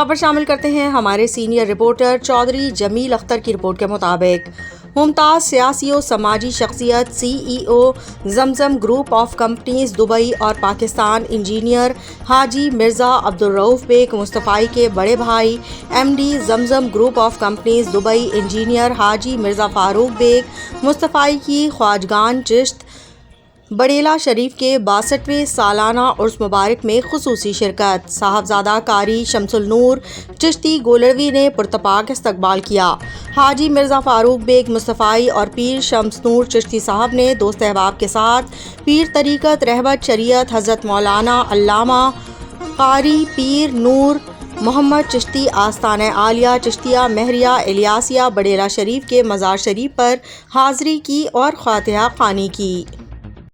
خبر شامل کرتے ہیں ہمارے سینئر رپورٹر چودھری جمیل اختر کی رپورٹ کے مطابق۔ ممتاز سیاسی و سماجی شخصیت CEO Zamzam group of companies Dubai اور پاکستان انجینئر حاجی مرزا عبدالرؤف بیگ مصطفی کے بڑے بھائی MD Zamzam group of companies Dubai engineer Haji Mirza Farooq bag مصطفی کی خواجگان چشت بڑیلہ شریف کے 62ویں سالانہ عرس مبارک میں خصوصی شرکت۔ صاحبزادہ قاری شمس النور چشتی گولڑوی نے پرتپاک استقبال کیا۔ حاجی مرزا فاروق بیگ مصطفی اور پیر شمس نور چشتی صاحب نے دوست احباب کے ساتھ پیر طریقت رہبت شریعت حضرت مولانا علامہ قاری پیر نور محمد چشتی آستانہ عالیہ چشتیہ مہریہ الیاسیہ بڑیلہ شریف کے مزار شریف پر حاضری کی اور فاتحہ خوانی کی۔